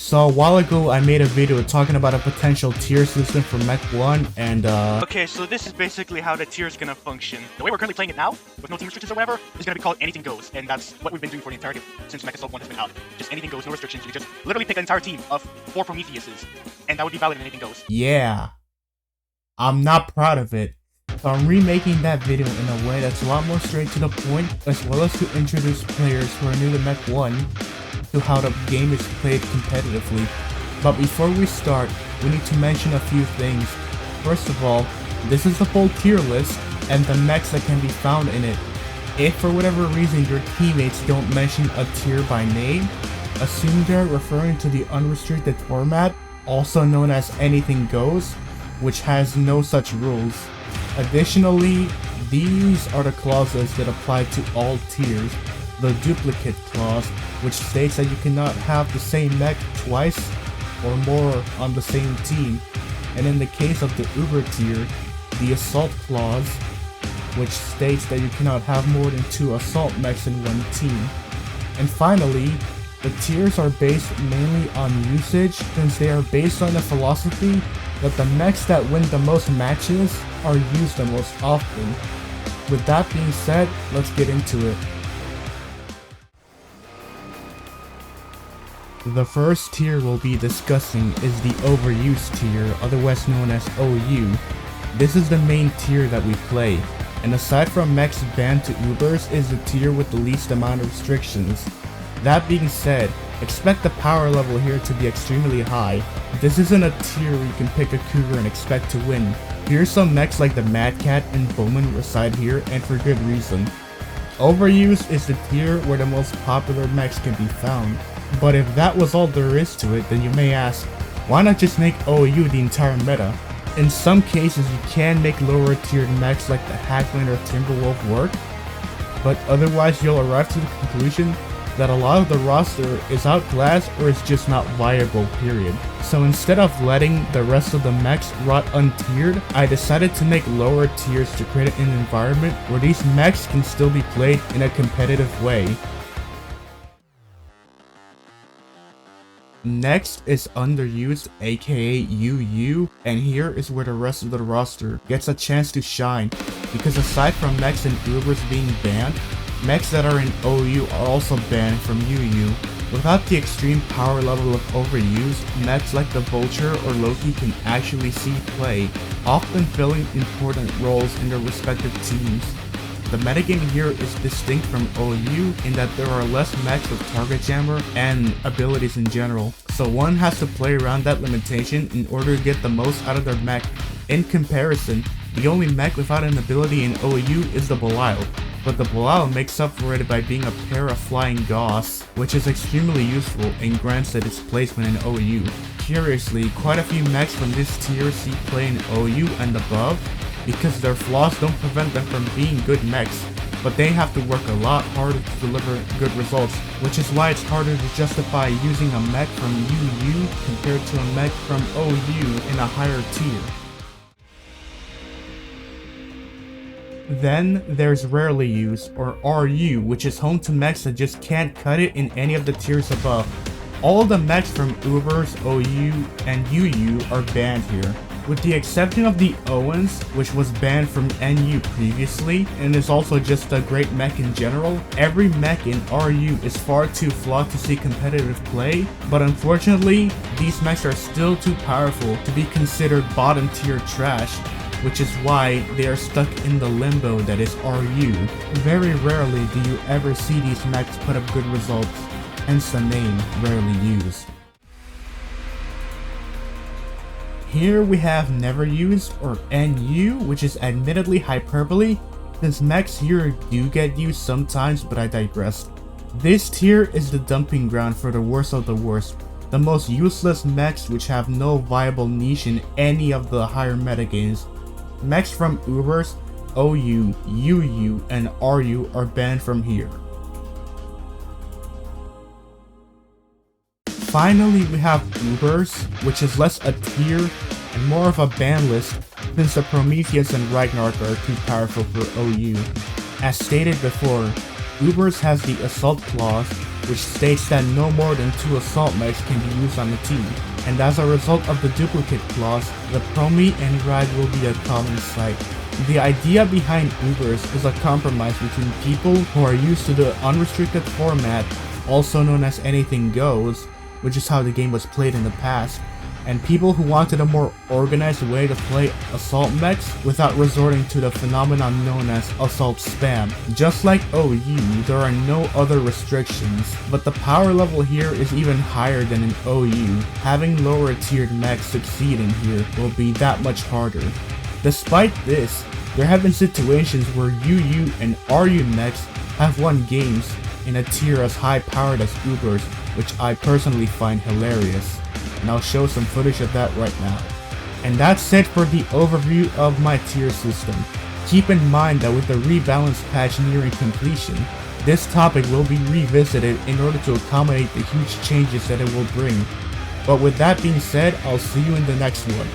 So a while ago I made a video talking about a potential tier system for Mech 1 and Okay, so this is basically how the tier is gonna function. The way we're currently playing it now, with no team restrictions or whatever, is gonna be called anything goes, and that's what we've been doing for the entirety since Mech Assault 1 has been out. Just anything goes, no restrictions. You just literally pick an entire team of 4 Prometheuses, and that would be valid in anything goes. yeah, I'm not proud of it. So I'm remaking that video in a way that's a lot more straight to the point, as well as to introduce players who are new to Mech 1 to how the game is played competitively. But before we start, we need to mention a few things. First of all, this is the full tier list and the mechs that can be found in it. If for whatever reason your teammates don't mention a tier by name, assume they're referring to the unrestricted format, also known as anything goes, which has no such rules. Additionally, these are the clauses that apply to all tiers. The duplicate clause, which states that you cannot have the same mech twice or more on the same team. And in the case of the Uber tier, the assault clause, which states that you cannot have more than 2 assault mechs in one team. And finally, the tiers are based mainly on usage, since they are based on the philosophy that the mechs that win the most matches are used the most often. With that being said, let's get into it. The first tier we'll be discussing is the overuse tier, otherwise known as OU. This is the main tier that we play, and aside from mechs banned to Ubers, is the tier with the least amount of restrictions. That being said, expect the power level here to be extremely high. This isn't a tier where you can pick a Cougar and expect to win. Here's some mechs like the Mad Cat and Bowman reside here, and for good reason. Overuse is the tier where the most popular mechs can be found. But if that was all there is to it, then you may ask, why not just make OU the entire meta? In some cases you can make lower tiered mechs like the Hackman or Timberwolf work, but otherwise you'll arrive to the conclusion that a lot of the roster is outclassed or is just not viable, period. So instead of letting the rest of the mechs rot untiered, I decided to make lower tiers to create an environment where these mechs can still be played in a competitive way. Next is underused, aka UU, and here is where the rest of the roster gets a chance to shine, because aside from mechs and Ubers being banned, mechs that are in OU are also banned from UU. Without the extreme power level of overuse, mechs like the Vulture or Loki can actually see play, often filling important roles in their respective teams. The metagame here is distinct from OU in that there are less mechs with target jammer and abilities in general, so one has to play around that limitation in order to get the most out of their mech. In comparison, the only mech without an ability in OU is the Belial, but the Belial makes up for it by being a pair of flying Gauss, which is extremely useful and grants it its placement in OU. Curiously, quite a few mechs from this tier see play in OU and above, because their flaws don't prevent them from being good mechs, but they have to work a lot harder to deliver good results, which is why it's harder to justify using a mech from UU compared to a mech from OU in a higher tier. Then there's rarely used, or RU, which is home to mechs that just can't cut it in any of the tiers above. All the mechs from Ubers, OU, and UU are banned here, with the exception of the Owens, which was banned from NU previously, and is also just a great mech in general. Every mech in RU is far too flawed to see competitive play, but unfortunately, these mechs are still too powerful to be considered bottom tier trash, which is why they are stuck in the limbo that is RU. Very rarely do you ever see these mechs put up good results, hence the name rarely used. Here we have never used, or NU, which is admittedly hyperbole, since mechs here do get used sometimes, but I digress. This tier is the dumping ground for the worst of the worst, the most useless mechs which have no viable niche in any of the higher metagames. Mechs from Ubers, OU, UU, and RU are banned from here. Finally, we have Ubers, which is less a tier and more of a ban list, since the Prometheus and Ragnarok are too powerful for OU. As stated before, Ubers has the Assault clause, which states that no more than 2 assault mechs can be used on a team, and as a result of the duplicate clause, the Promi and Rag will be a common sight. The idea behind Ubers is a compromise between people who are used to the unrestricted format, also known as anything goes, which is how the game was played in the past, and people who wanted a more organized way to play assault mechs without resorting to the phenomenon known as assault spam. Just like OU, there are no other restrictions, but the power level here is even higher than in OU. Having lower tiered mechs succeeding here will be that much harder. Despite this, there have been situations where UU and RU mechs have won games in a tier as high powered as Ubers, which I personally find hilarious, and I'll show some footage of that right now. And that's it for the overview of my tier system. Keep in mind that with the rebalance patch nearing completion, this topic will be revisited in order to accommodate the huge changes that it will bring. But with that being said, I'll see you in the next one.